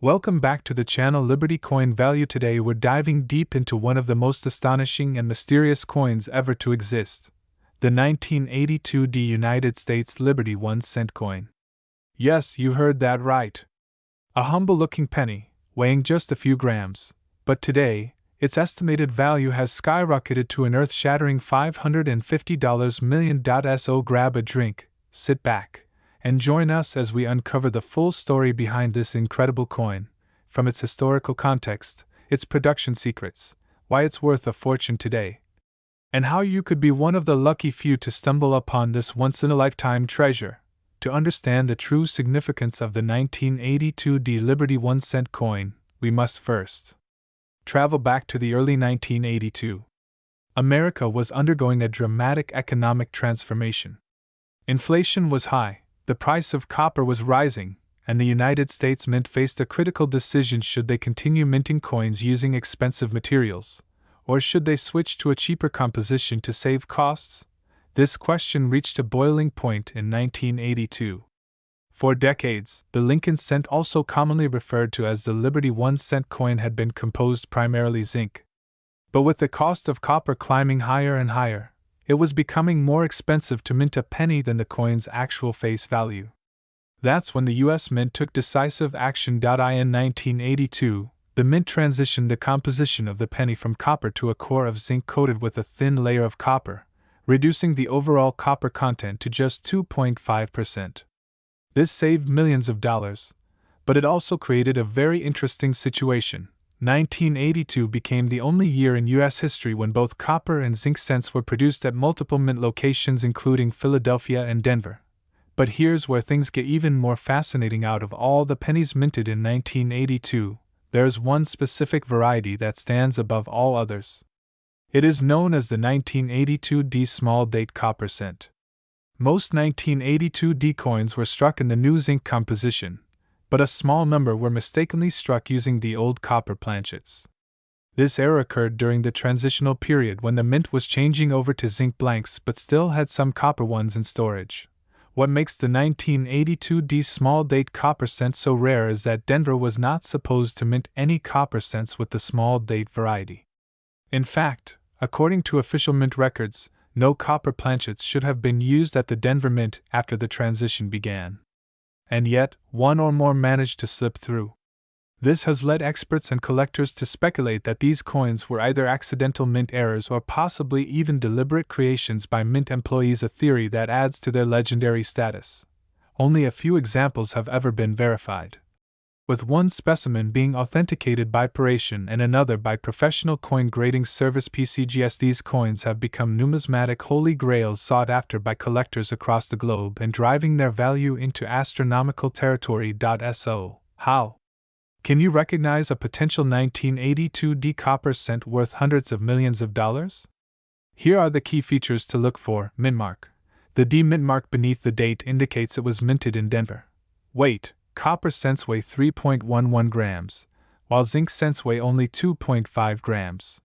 Welcome back to the channel Liberty Coin Value. Today we're diving deep into one of the most astonishing and mysterious coins ever to exist, the 1982 United States Liberty 1-cent coin. Yes, you heard that right. A humble-looking penny, weighing just a few grams, but today, its estimated value has skyrocketed to an earth-shattering $550 million. So grab a drink, sit back, and join us as we uncover the full story behind this incredible coin, from its historical context, its production secrets, why it's worth a fortune today, and how you could be one of the lucky few to stumble upon this once-in-a-lifetime treasure. To understand the true significance of the 1982 Liberty 1-cent coin, we must first travel back to the early 1982. America was undergoing a dramatic economic transformation. Inflation was high. The price of copper was rising, and the United States Mint faced a critical decision: should they continue minting coins using expensive materials, or should they switch to a cheaper composition to save costs? This question reached a boiling point in 1982. For decades, the Lincoln cent, also commonly referred to as the Liberty 1-cent coin, had been composed primarily zinc. But with the cost of copper climbing higher and higher, it was becoming more expensive to mint a penny than the coin's actual face value. That's when the U.S. Mint took decisive action. In 1982, the Mint transitioned the composition of the penny from copper to a core of zinc coated with a thin layer of copper, reducing the overall copper content to just 2.5%. This saved millions of dollars, but it also created a very interesting situation. 1982 became the only year in U.S. history when both copper and zinc cents were produced at multiple mint locations, including Philadelphia and Denver. But here's where things get even more fascinating. Out of all the pennies minted in 1982, there's one specific variety that stands above all others. It is known as the 1982 small date copper cent. Most 1982 coins were struck in the new zinc composition, but a small number were mistakenly struck using the old copper planchets. This error occurred during the transitional period when the mint was changing over to zinc blanks but still had some copper ones in storage. What makes the 1982 small date copper cent so rare is that Denver was not supposed to mint any copper cents with the small date variety. In fact, according to official mint records, no copper planchets should have been used at the Denver Mint after the transition began. And yet, one or more managed to slip through. This has led experts and collectors to speculate that these coins were either accidental mint errors or possibly even deliberate creations by mint employees, a theory that adds to their legendary status. Only a few examples have ever been verified, with one specimen being authenticated by Paration and another by professional coin grading service PCGS. These coins have become numismatic holy grails sought after by collectors across the globe and driving their value into astronomical territory. So, how can you recognize a potential 1982 copper cent worth hundreds of millions of dollars? Here are the key features to look for. Mintmark. The D mintmark beneath the date indicates it was minted in Denver. Weight. Copper cents weigh 3.11 grams, while zinc cents weigh only 2.5 grams.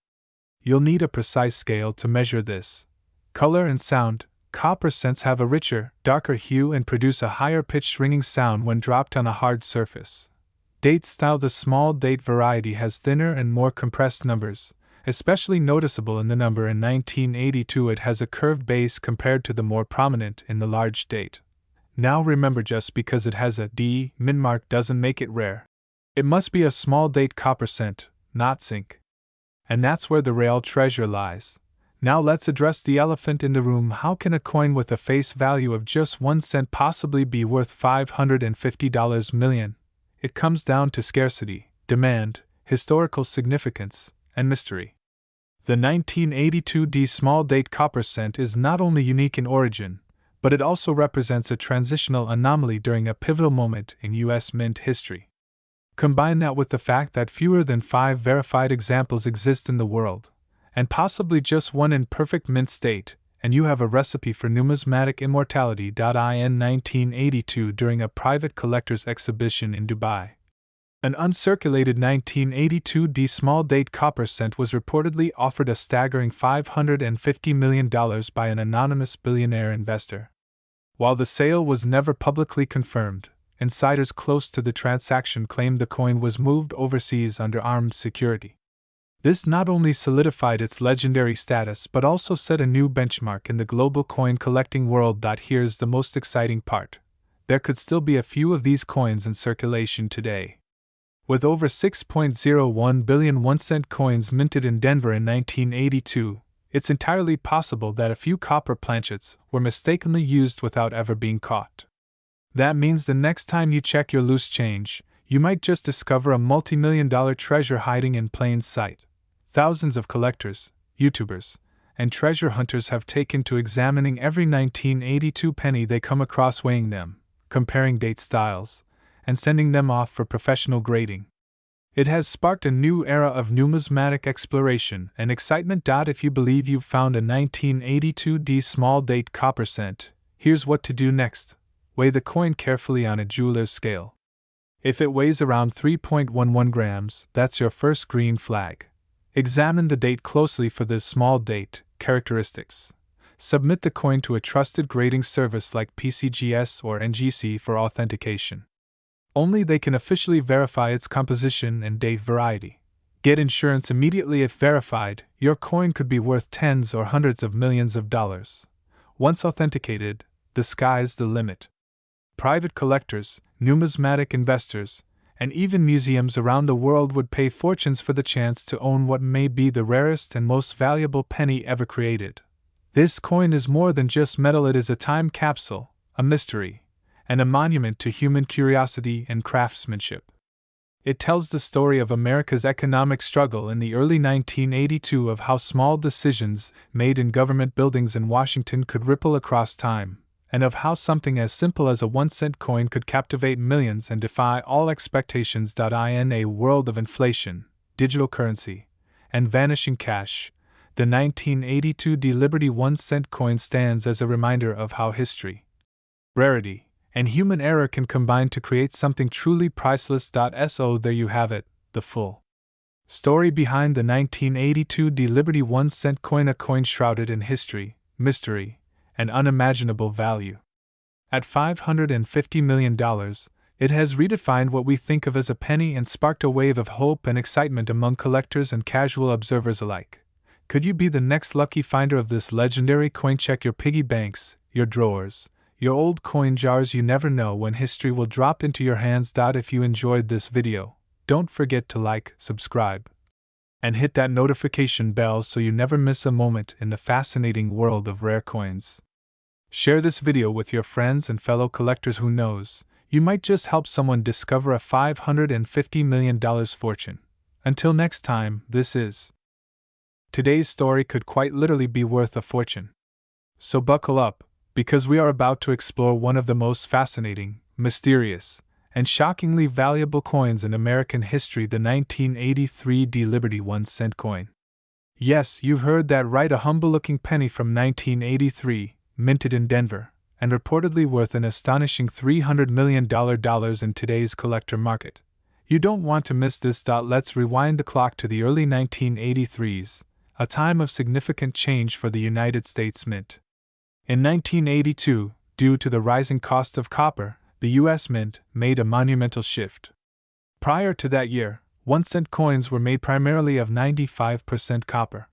You'll need a precise scale to measure this. Color and sound. Copper cents have a richer, darker hue and produce a higher pitched ringing sound when dropped on a hard surface. Date style. The small date variety has thinner and more compressed numbers, especially noticeable in the number. In 1982 it has a curved base compared to the more prominent in the large date. Now remember, just because it has a D mintmark doesn't make it rare. It must be a small date copper cent, not zinc. And that's where the real treasure lies. Now let's address the elephant in the room. How can a coin with a face value of just 1 cent possibly be worth $550 million? It comes down to scarcity, demand, historical significance, and mystery. The 1982 small date copper cent is not only unique in origin, but it also represents a transitional anomaly during a pivotal moment in U.S. mint history. Combine that with the fact that fewer than 5 verified examples exist in the world, and possibly just one in perfect mint state, and you have a recipe for numismatic immortality. In 1982, during a private collector's exhibition in Dubai, an uncirculated 1982 small date copper cent was reportedly offered a staggering $550 million by an anonymous billionaire investor. While the sale was never publicly confirmed, insiders close to the transaction claimed the coin was moved overseas under armed security. This not only solidified its legendary status but also set a new benchmark in the global coin collecting world. Here's the most exciting part: there could still be a few of these coins in circulation today. With over 6.01 billion 1-cent coins minted in Denver in 1982, it's entirely possible that a few copper planchets were mistakenly used without ever being caught. That means the next time you check your loose change, you might just discover a multi-million-dollar treasure hiding in plain sight. Thousands of collectors, YouTubers, and treasure hunters have taken to examining every 1982 penny they come across, weighing them, comparing date styles, and sending them off for professional grading. It has sparked a new era of numismatic exploration and excitement. If you believe you've found a 1982 small date copper cent, here's what to do next. Weigh the coin carefully on a jeweler's scale. If it weighs around 3.11 grams, that's your first green flag. Examine the date closely for the small date characteristics. Submit the coin to a trusted grading service like PCGS or NGC for authentication. Only they can officially verify its composition and date variety. Get insurance immediately if verified. Your coin could be worth tens or hundreds of millions of dollars. Once authenticated, the sky's the limit. Private collectors, numismatic investors, and even museums around the world would pay fortunes for the chance to own what may be the rarest and most valuable penny ever created. This coin is more than just metal. It is a time capsule, a mystery, and a monument to human curiosity and craftsmanship. It tells the story of America's economic struggle in the early 1982, of how small decisions made in government buildings in Washington could ripple across time, and of how something as simple as a 1-cent coin could captivate millions and defy all expectations. In a world of inflation, digital currency, and vanishing cash, the 1982 Liberty 1-cent coin stands as a reminder of how history, rarity, and human error can combine to create something truly priceless. So there you have it, the full story behind the 1982 Liberty 1-cent coin, a coin shrouded in history, mystery, and unimaginable value. At $550 million, it has redefined what we think of as a penny and sparked a wave of hope and excitement among collectors and casual observers alike. Could you be the next lucky finder of this legendary coin? Check your piggy banks, your drawers, your old coin jars. You never know when history will drop into your hands. If you enjoyed this video, don't forget to like, subscribe, and hit that notification bell so you never miss a moment in the fascinating world of rare coins. Share this video with your friends and fellow collectors. Who knows, you might just help someone discover a $550 million fortune. Until next time, today's story could quite literally be worth a fortune. So buckle up, because we are about to explore one of the most fascinating, mysterious, and shockingly valuable coins in American history, the 1983 Liberty 1-cent coin. Yes, you heard that right, a humble-looking penny from 1983, minted in Denver, and reportedly worth an astonishing $300 million in today's collector market. You don't want to miss this. Let's rewind the clock to the early 1983s, a time of significant change for the United States Mint. In 1982, due to the rising cost of copper, the U.S. Mint made a monumental shift. Prior to that year, 1-cent coins were made primarily of 95% copper.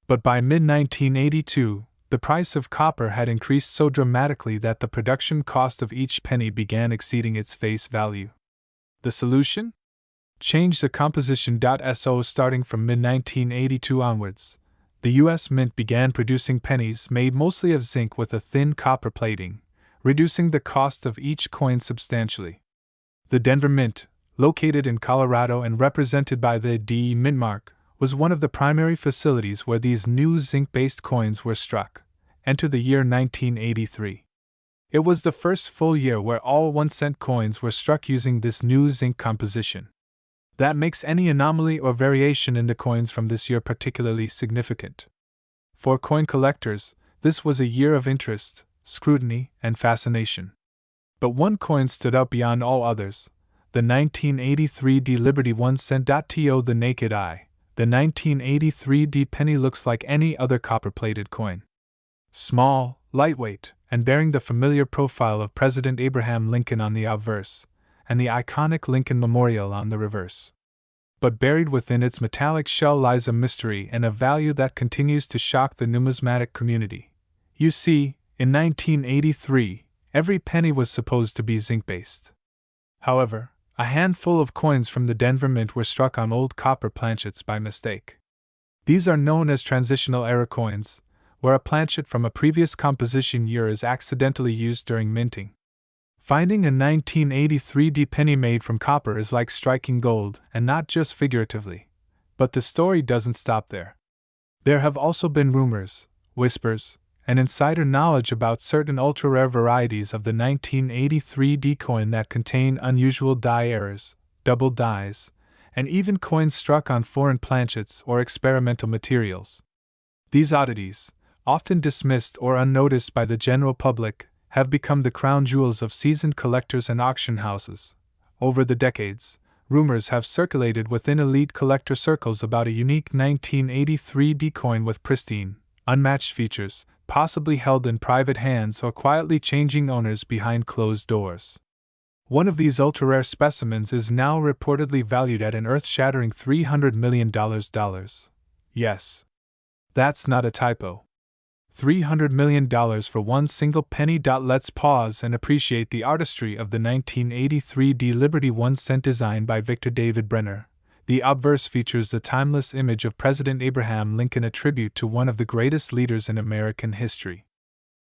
But by mid-1982, the price of copper had increased so dramatically that the production cost of each penny began exceeding its face value. The solution? Change the composition. So starting from mid-1982 onwards, the U.S. Mint began producing pennies made mostly of zinc with a thin copper plating, reducing the cost of each coin substantially. The Denver Mint, located in Colorado and represented by the D Mint mark, was one of the primary facilities where these new zinc-based coins were struck. Enter the year 1983. It was the first full year where all 1-cent coins were struck using this new zinc composition. That makes any anomaly or variation in the coins from this year particularly significant. For coin collectors, this was a year of interest, scrutiny, and fascination. But one coin stood out beyond all others: the 1983 Liberty 1-cent. To the naked eye, the 1983 penny looks like any other copper-plated coin. Small, lightweight, and bearing the familiar profile of President Abraham Lincoln on the obverse, and the iconic Lincoln Memorial on the reverse. But buried within its metallic shell lies a mystery and a value that continues to shock the numismatic community. You see, in 1983, every penny was supposed to be zinc-based. However, a handful of coins from the Denver Mint were struck on old copper planchets by mistake. These are known as transitional error coins, where a planchet from a previous composition year is accidentally used during minting. Finding a 1983 penny made from copper is like striking gold, and not just figuratively. But the story doesn't stop there. There have also been rumors, whispers, and insider knowledge about certain ultra-rare varieties of the 1983 coin that contain unusual die errors, double dies, and even coins struck on foreign planchets or experimental materials. These oddities, often dismissed or unnoticed by the general public, have become the crown jewels of seasoned collectors and auction houses. Over the decades, rumors have circulated within elite collector circles about a unique 1983 coin with pristine, unmatched features, possibly held in private hands or quietly changing owners behind closed doors. One of these ultra-rare specimens is now reportedly valued at an earth-shattering $300 million. Yes. That's not a typo. $300 million for one single penny. Let's pause and appreciate the artistry of the 1983 Liberty 1 cent design by Victor David Brenner. The obverse features the timeless image of President Abraham Lincoln, a tribute to one of the greatest leaders in American history.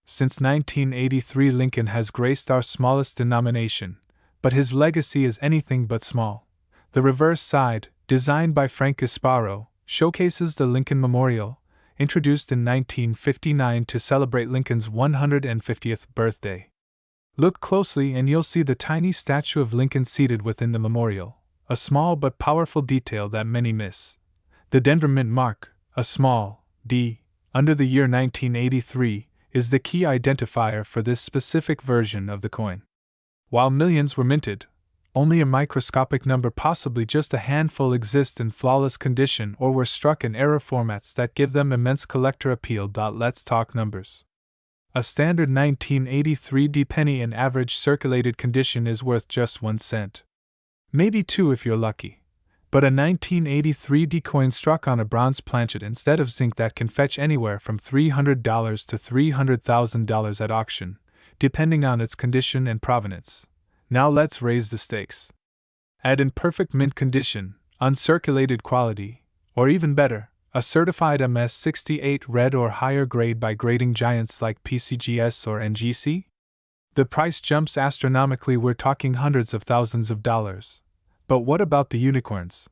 Since 1983, Lincoln has graced our smallest denomination, but his legacy is anything but small. The reverse side, designed by Frank Gasparo, showcases the Lincoln Memorial, introduced in 1959 to celebrate Lincoln's 150th birthday. Look closely and you'll see the tiny statue of Lincoln seated within the memorial, a small but powerful detail that many miss. The Denver Mint mark, a small D, under the year 1983, is the key identifier for this specific version of the coin. While millions were minted, only a microscopic number, possibly just a handful, exist in flawless condition or were struck in error formats that give them immense collector appeal. Let's talk numbers. A standard 1983 penny in average circulated condition is worth just 1 cent. Maybe 2 if you're lucky. But a 1983 coin struck on a bronze planchet instead of zinc, that can fetch anywhere from $300 to $300,000 at auction, depending on its condition and provenance. Now let's raise the stakes. Add in perfect mint condition, uncirculated quality, or even better, a certified MS68 red or higher grade by grading giants like PCGS or NGC? The price jumps astronomically. We're talking hundreds of thousands of dollars. But what about the unicorns?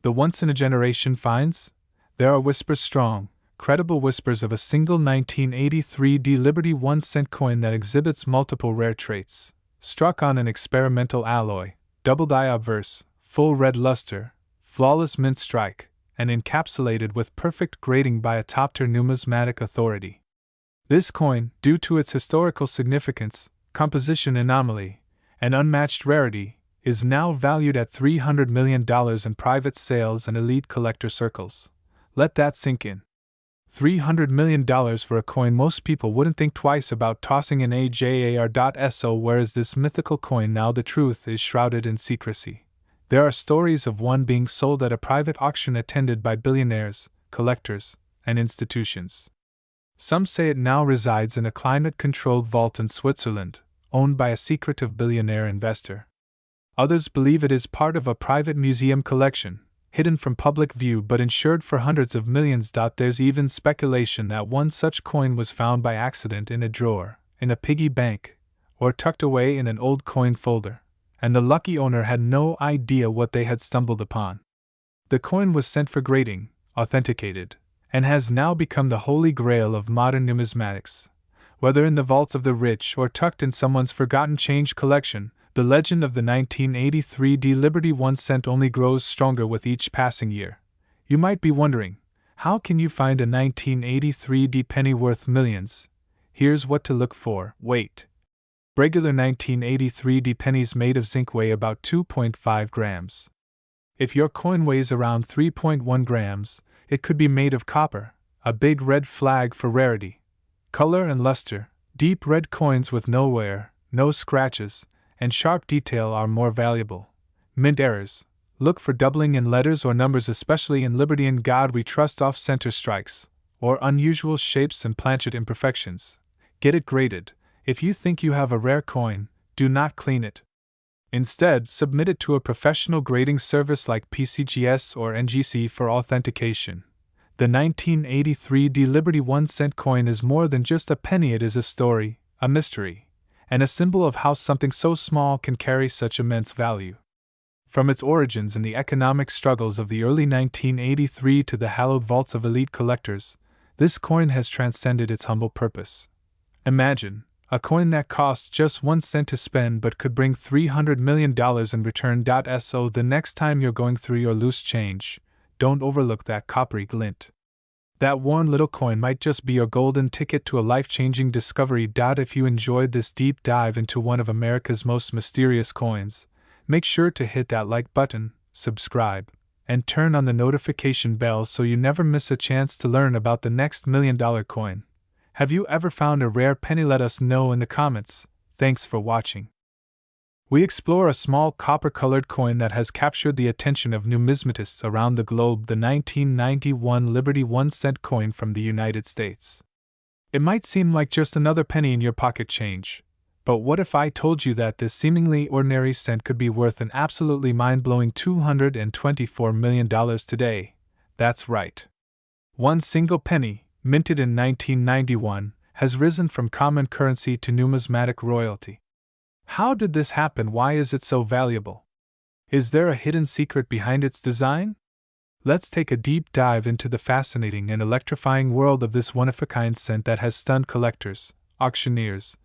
The once-in-a-generation finds? There are whispers, strong, credible whispers, of a single 1983 Liberty 1 cent coin that exhibits multiple rare traits. Struck on an experimental alloy, double die obverse, full red luster, flawless mint strike, and encapsulated with perfect grading by a top-tier numismatic authority. This coin, due to its historical significance, composition anomaly, and unmatched rarity, is now valued at $300 million in private sales and elite collector circles. Let that sink in. $300 million for a coin most people wouldn't think twice about tossing in AJAR.SO. Where is this mythical coin now? The truth is shrouded in secrecy. There are stories of one being sold at a private auction attended by billionaires, collectors, and institutions. Some say it now resides in a climate-controlled vault in Switzerland, owned by a secretive billionaire investor. Others believe it is part of a private museum collection, hidden from public view but insured for hundreds of millions. There's even speculation that one such coin was found by accident in a drawer, in a piggy bank, or tucked away in an old coin folder, and the lucky owner had no idea what they had stumbled upon. The coin was sent for grading, authenticated, and has now become the holy grail of modern numismatics. Whether in the vaults of the rich or tucked in someone's forgotten change collection, the legend of the 1983 Liberty 1 cent only grows stronger with each passing year. You might be wondering, how can you find a 1983 penny worth millions? Here's what to look for. Weight. Regular 1983 pennies made of zinc weigh about 2.5 grams. If your coin weighs around 3.1 grams, it could be made of copper, a big red flag for rarity. Color and luster. Deep red coins with no wear, no scratches, and sharp detail are more valuable. Mint errors. Look for doubling in letters or numbers, especially in Liberty and God We Trust off-center strikes, or unusual shapes and planchet imperfections. Get it graded. If you think you have a rare coin, do not clean it. Instead, submit it to a professional grading service like PCGS or NGC for authentication. The 1983 D Liberty 1-cent coin is more than just a penny. It is a story, a mystery, and a symbol of how something so small can carry such immense value. From its origins in the economic struggles of the early 1983 to the hallowed vaults of elite collectors, this coin has transcended its humble purpose. Imagine a coin that costs just 1 cent to spend but could bring $300 million in return. So the next time you're going through your loose change, don't overlook that coppery glint. That worn little coin might just be your golden ticket to a life-changing discovery. If you enjoyed this deep dive into one of America's most mysterious coins, make sure to hit that like button, subscribe, and turn on the notification bell so you never miss a chance to learn about the next $1 million coin. Have you ever found a rare penny? Let us know in the comments. Thanks for watching. We explore a small copper-colored coin that has captured the attention of numismatists around the globe, the 1991 Liberty 1-cent coin from the United States. It might seem like just another penny in your pocket change, but what if I told you that this seemingly ordinary cent could be worth an absolutely mind-blowing $224 million today? That's right. One single penny, minted in 1991, has risen from common currency to numismatic royalty. How did this happen? Why is it so valuable? Is there a hidden secret behind its design? Let's take a deep dive into the fascinating and electrifying world of this one-of-a-kind cent that has stunned collectors, auctioneers,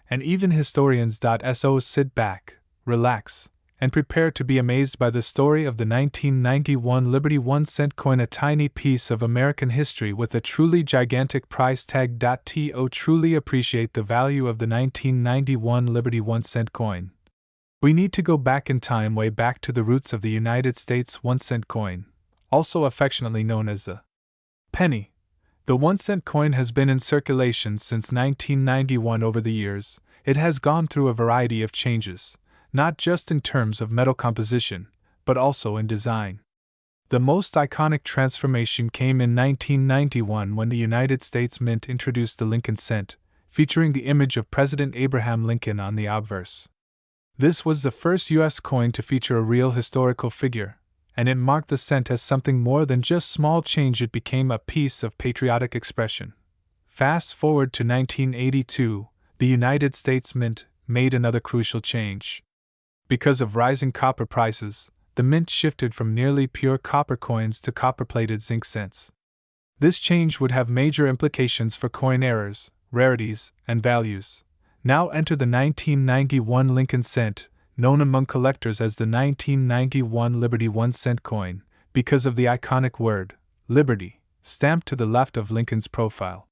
and even historians. So sit back, relax, and prepare to be amazed by the story of the 1991 Liberty 1-cent coin, a tiny piece of American history with a truly gigantic price tag. To truly appreciate the value of the 1991 Liberty 1-cent coin, we need to go back in time, way back to the roots of the United States 1-cent coin, also affectionately known as the penny. The 1-cent coin has been in circulation since 1991. Over the years, it has gone through a variety of changes, not just in terms of metal composition, but also in design. The most iconic transformation came in 1991 when the United States Mint introduced the Lincoln cent, featuring the image of President Abraham Lincoln on the obverse. This was the first U.S. coin to feature a real historical figure, and it marked the cent as something more than just small change. It became a piece of patriotic expression. Fast forward to 1982, the United States Mint made another crucial change. Because of rising copper prices, the mint shifted from nearly pure copper coins to copper-plated zinc cents. This change would have major implications for coin errors, rarities, and values. Now enter the 1991 Lincoln cent, known among collectors as the 1991 Liberty 1-cent coin, because of the iconic word, Liberty, stamped to the left of Lincoln's profile.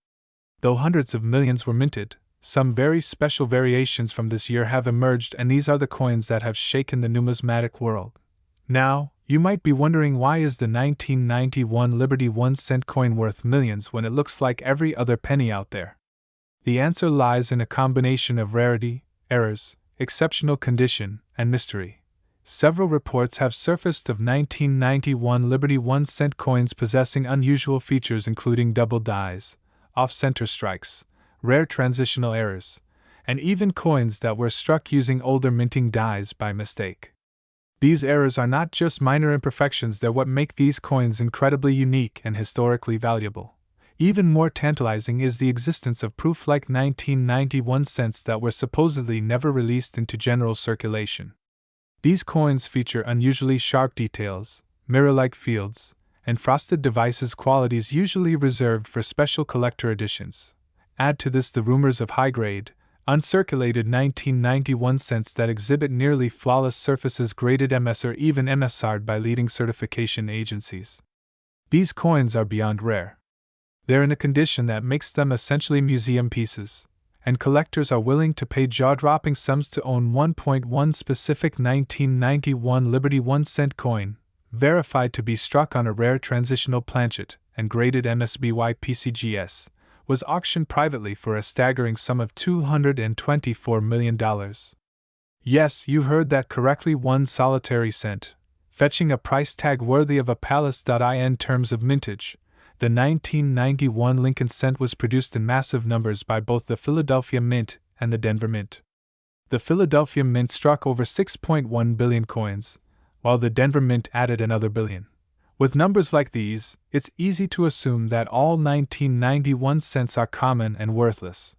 Though hundreds of millions were minted, some very special variations from this year have emerged, and these are the coins that have shaken the numismatic world. Now, you might be wondering, why is the 1991 Liberty 1-cent coin worth millions when it looks like every other penny out there? The answer lies in a combination of rarity, errors, exceptional condition, and mystery. Several reports have surfaced of 1991 Liberty 1-cent coins possessing unusual features, including double dies, off-center strikes, rare transitional errors, and even coins that were struck using older minting dies by mistake. These errors are not just minor imperfections, they're what make these coins incredibly unique and historically valuable. Even more tantalizing is the existence of proof like 1991 cents that were supposedly never released into general circulation. These coins feature unusually sharp details, mirror-like fields, and frosted devices, qualities usually reserved for special collector editions. Add to this the rumors of high-grade, uncirculated 1991 cents that exhibit nearly flawless surfaces, graded MS or even MSR'd by leading certification agencies. These coins are beyond rare. They're in a condition that makes them essentially museum pieces, and collectors are willing to pay jaw-dropping sums to own 1.1 specific 1991 Liberty 1-cent coin, verified to be struck on a rare transitional planchet and graded MS by PCGS, was auctioned privately for a staggering sum of $224 million. Yes, you heard that correctly, one solitary cent, fetching a price tag worthy of a palace. In terms of mintage, the 1991 Lincoln cent was produced in massive numbers by both the Philadelphia Mint and the Denver Mint. The Philadelphia Mint struck over 6.1 billion coins, while the Denver Mint added another billion. With numbers like these, it's easy to assume that all 1991 cents are common and worthless.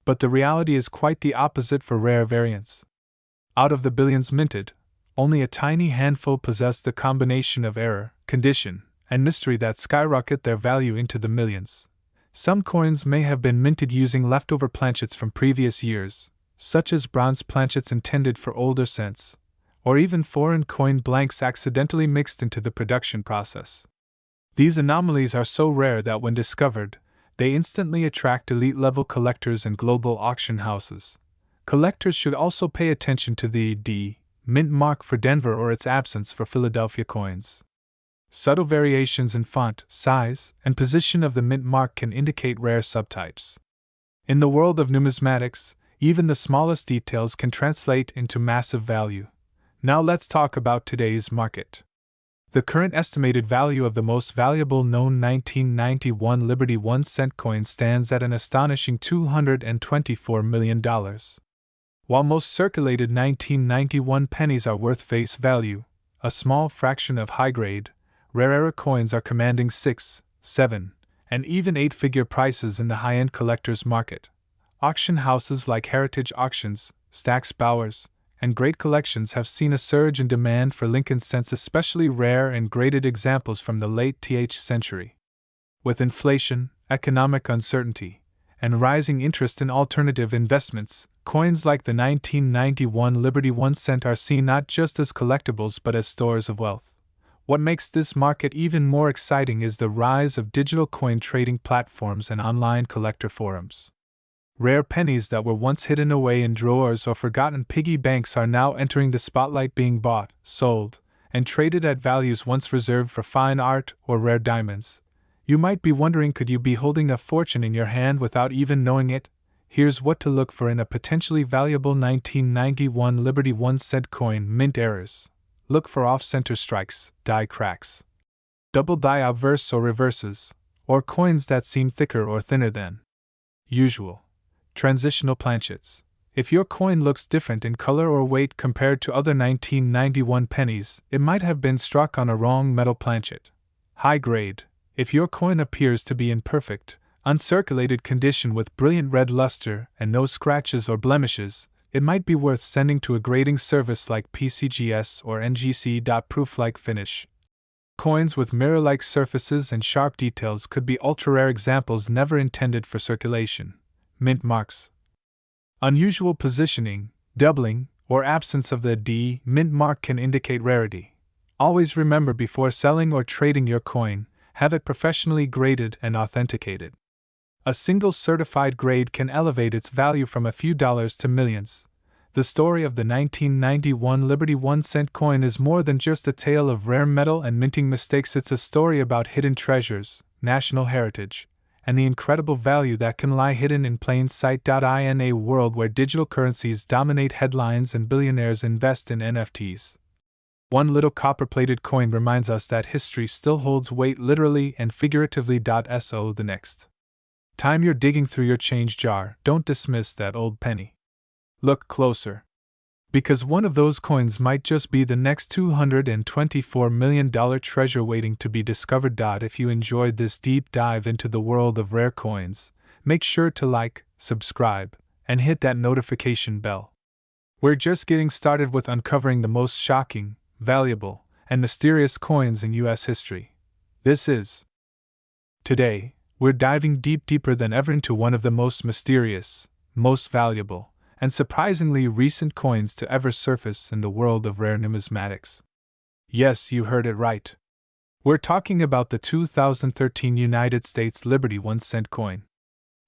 But the reality is quite the opposite for rare variants. Out of the billions minted, only a tiny handful possess the combination of error, condition, and mystery that skyrocket their value into the millions. Some coins may have been minted using leftover planchets from previous years, such as bronze planchets intended for older cents, or even foreign coin blanks accidentally mixed into the production process. These anomalies are so rare that when discovered, they instantly attract elite-level collectors and global auction houses. Collectors should also pay attention to the D mint mark for Denver or its absence for Philadelphia coins. Subtle variations in font, size, and position of the mint mark can indicate rare subtypes. In the world of numismatics, even the smallest details can translate into massive value. Now let's talk about today's market. The current estimated value of the most valuable known 1991 Liberty 1 cent coin stands at an astonishing $224 million. While most circulated 1991 pennies are worth face value, a small fraction of high-grade, rare coins are commanding 6, 7, and even 8-figure prices in the high-end collector's market. Auction houses like Heritage Auctions, Stack's Bowers, and Great Collections have seen a surge in demand for Lincoln cents, especially rare and graded examples from the late th century. With inflation, economic uncertainty, and rising interest in alternative investments, coins like the 1991 Liberty 1 cent are seen not just as collectibles but as stores of wealth. What makes this market even more exciting is the rise of digital coin trading platforms and online collector forums. Rare pennies that were once hidden away in drawers or forgotten piggy banks are now entering the spotlight, being bought, sold, and traded at values once reserved for fine art or rare diamonds. You might be wondering, could you be holding a fortune in your hand without even knowing it? Here's what to look for in a potentially valuable 1991 Liberty 1 cent coin. Mint errors. Look for off-center strikes, die cracks, double die obverse or reverses, or coins that seem thicker or thinner than usual. Transitional planchets. If your coin looks different in color or weight compared to other 1991 pennies, it might have been struck on a wrong metal planchet. High grade. If your coin appears to be in perfect, uncirculated condition with brilliant red luster and no scratches or blemishes, it might be worth sending to a grading service like PCGS or NGC. Proof-like finish. Coins with mirror-like surfaces and sharp details could be ultra-rare examples never intended for circulation. Mint marks. Unusual positioning, doubling, or absence of the D mint mark can indicate rarity. Always remember, before selling or trading your coin, have it professionally graded and authenticated. A single certified grade can elevate its value from a few dollars to millions. The story of the 1991 Liberty 1 cent coin is more than just a tale of rare metal and minting mistakes. It's a story about hidden treasures, national heritage, and the incredible value that can lie hidden in plain sight. In a world where digital currencies dominate headlines and billionaires invest in NFTs, one little copper-plated coin reminds us that history still holds weight, literally and figuratively. So the next time you're digging through your change jar, don't dismiss that old penny. Look closer, because one of those coins might just be the next $224 million treasure waiting to be discovered. If you enjoyed this deep dive into the world of rare coins, make sure to like, subscribe, and hit that notification bell. We're just getting started with uncovering the most shocking, valuable, and mysterious coins in U.S. history. This is Today, we're diving deeper than ever into one of the most mysterious, most valuable, and surprisingly recent coins to ever surface in the world of rare numismatics. Yes, you heard it right. We're talking about the 2013 United States Liberty 1 cent coin.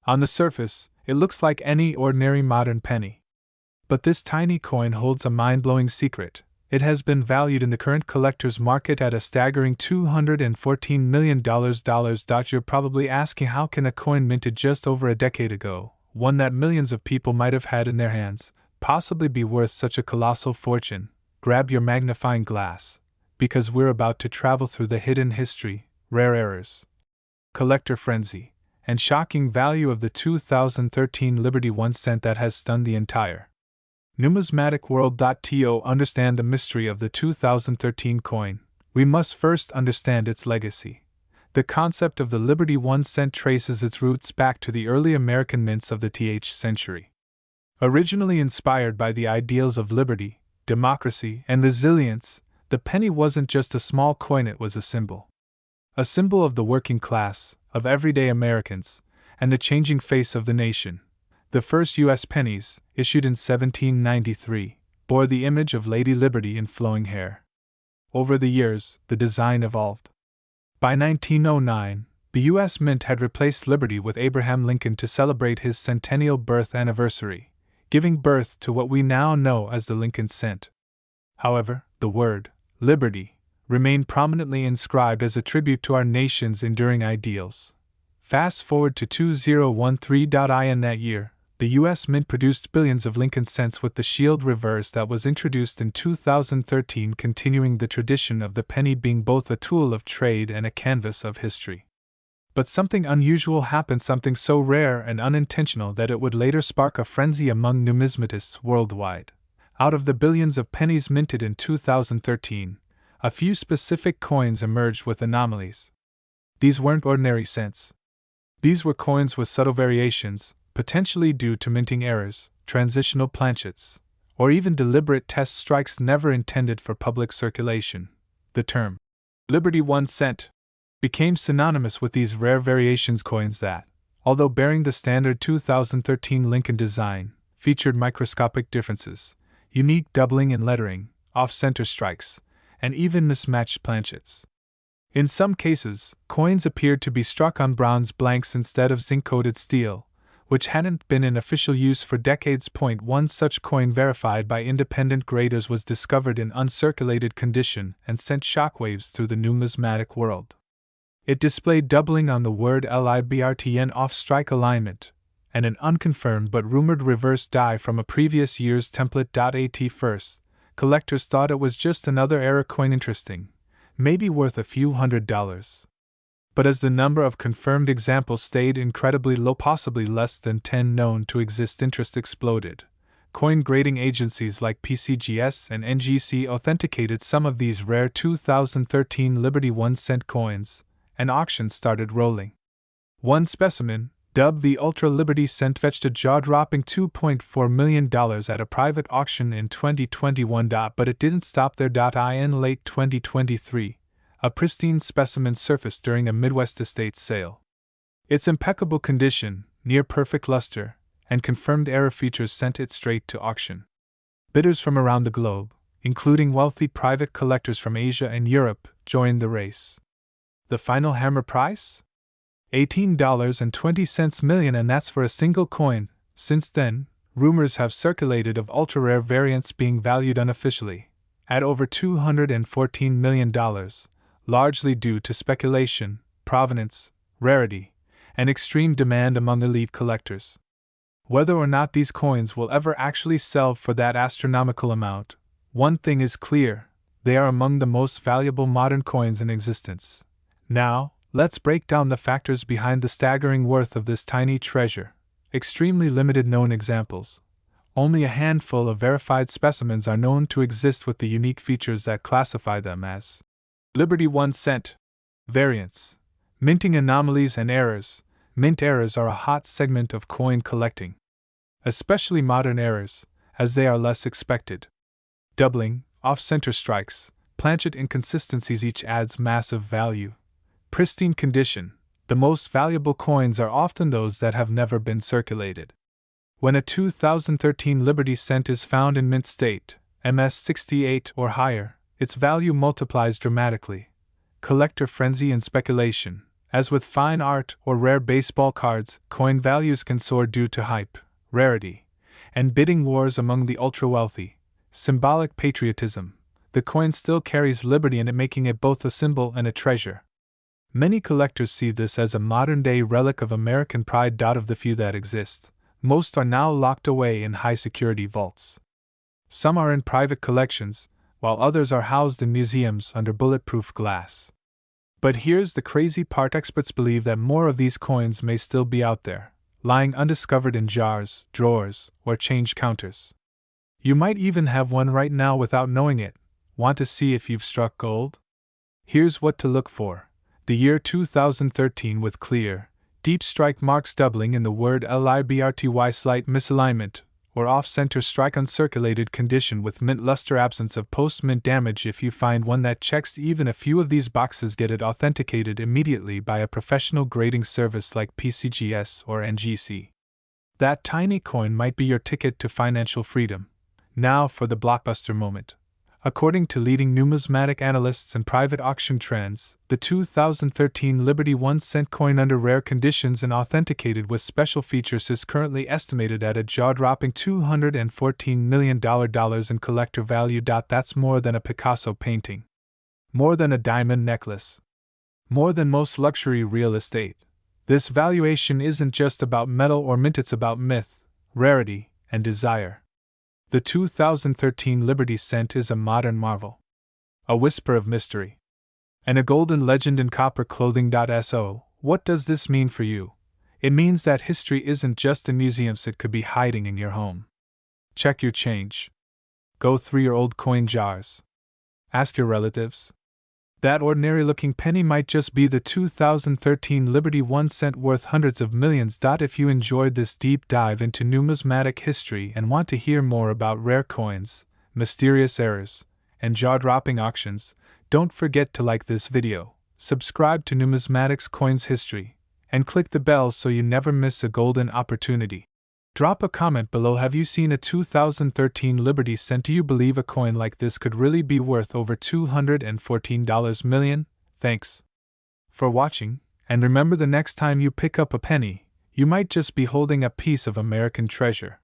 On the surface, it looks like any ordinary modern penny. But this tiny coin holds a mind-blowing secret. It has been valued in the current collector's market at a staggering $214 million. You're probably asking, how can a coin minted just over a decade ago, one that millions of people might have had in their hands, possibly be worth such a colossal fortune? Grab your magnifying glass, because we're about to travel through the hidden history, rare errors, collector frenzy, and shocking value of the 2013 Liberty 1 cent that has stunned the entire numismatic world. To understand the mystery of the 2013 coin, we must first understand its legacy. The concept of the Liberty 1 cent traces its roots back to the early American mints of the th century. Originally inspired by the ideals of liberty, democracy, and resilience, the penny wasn't just a small coin, it was a symbol. A symbol of the working class, of everyday Americans, and the changing face of the nation. The first U.S. pennies, issued in 1793, bore the image of Lady Liberty in flowing hair. Over the years, the design evolved. By 1909, the U.S. Mint had replaced Liberty with Abraham Lincoln to celebrate his centennial birth anniversary, giving birth to what we now know as the Lincoln cent. However, the word, liberty, remained prominently inscribed as a tribute to our nation's enduring ideals. Fast forward to 2013. In that year, the U.S. Mint produced billions of Lincoln cents with the shield reverse that was introduced in 2013, continuing the tradition of the penny being both a tool of trade and a canvas of history. But something unusual happened, something so rare and unintentional that it would later spark a frenzy among numismatists worldwide. Out of the billions of pennies minted in 2013, a few specific coins emerged with anomalies. These weren't ordinary cents. These were coins with subtle variations, potentially due to minting errors, transitional planchets, or even deliberate test strikes never intended for public circulation. The term, Liberty 1 cent, became synonymous with these rare variations coins that, although bearing the standard 2013 Lincoln design, featured microscopic differences, unique doubling in lettering, off-center strikes, and even mismatched planchets. In some cases, coins appeared to be struck on bronze blanks instead of zinc-coated steel, which hadn't been in official use for decades. One such coin, verified by independent graders, was discovered in uncirculated condition and sent shockwaves through the numismatic world. It displayed doubling on the word LIBRTN off-strike alignment, and an unconfirmed but rumored reverse die from a previous year's template. At first, collectors thought it was just another error coin, interesting, maybe worth a few $100s. But as the number of confirmed examples stayed incredibly low, possibly less than 10 known to exist, interest exploded. Coin grading agencies like PCGS and NGC authenticated some of these rare 2013 Liberty 1 cent coins, and auctions started rolling. One specimen, dubbed the Ultra Liberty cent, fetched a jaw-dropping $2.4 million at a private auction in 2021. But it didn't stop there. In late 2023, a pristine specimen surfaced during a Midwest estate sale. Its impeccable condition, near-perfect luster, and confirmed error features sent it straight to auction. Bidders from around the globe, including wealthy private collectors from Asia and Europe, joined the race. The final hammer price? $18.20 million, and that's for a single coin. Since then, rumors have circulated of ultra-rare variants being valued unofficially at over $214 million, largely due to speculation, provenance, rarity, and extreme demand among elite collectors. Whether or not these coins will ever actually sell for that astronomical amount, one thing is clear: they are among the most valuable modern coins in existence. Now, let's break down the factors behind the staggering worth of this tiny treasure. Extremely limited known examples. Only a handful of verified specimens are known to exist with the unique features that classify them as Liberty 1 cent variants. Minting anomalies and errors. Mint errors are a hot segment of coin collecting, especially modern errors, as they are less expected. Doubling, off-center strikes, planchet inconsistencies, each adds massive value. Pristine condition. The most valuable coins are often those that have never been circulated. When a 2013 Liberty cent is found in mint state, MS68 or higher, its value multiplies dramatically. Collector frenzy and speculation. As with fine art or rare baseball cards, coin values can soar due to hype, rarity, and bidding wars among the ultra-wealthy. Symbolic patriotism. the coin still carries liberty in it, making it both a symbol and a treasure. Many collectors see this as a modern-day relic of American pride. Of the few that exist, most are now locked away in high-security vaults. Some are in private collections, while others are housed in museums under bulletproof glass. But here's the crazy part: experts believe that more of these coins may still be out there, lying undiscovered in jars, drawers, or change counters. You might even have one right now without knowing it. Want to see if you've struck gold? Here's what to look for. The year 2013 with clear, deep strike marks doubling in the word LIBRTY, slight misalignment, or off-center strike, uncirculated condition with mint luster, absence of post-mint damage. If you find one that checks even a few of these boxes, get it authenticated immediately by a professional grading service like PCGS or NGC. That tiny coin might be your ticket to financial freedom. Now for the blockbuster moment. According to leading numismatic analysts and private auction trends, the 2013 Liberty 1-cent coin, under rare conditions and authenticated with special features, is currently estimated at a jaw-dropping $214 million in collector value. That's more than a Picasso painting. More than a diamond necklace. More than most luxury real estate. This valuation isn't just about metal or mint, it's about myth, rarity, and desire. The 2013 Liberty cent is a modern marvel. A whisper of mystery. And a golden legend in copper clothing. So, what does this mean for you? It means that history isn't just in museums, it could be hiding in your home. Check your change. Go through your old coin jars. Ask your relatives. That ordinary-looking penny might just be the 2013 Liberty 1 cent, worth hundreds of millions. If you enjoyed this deep dive into numismatic history and want to hear more about rare coins, mysterious errors, and jaw-dropping auctions, don't forget to like this video, subscribe to Numismatics Coins History, and click the bell so you never miss a golden opportunity. Drop a comment below. Have you seen a 2013 Liberty cent? Do you believe a coin like this could really be worth over $214 million? Thanks for watching, and remember, the next time you pick up a penny, you might just be holding a piece of American treasure.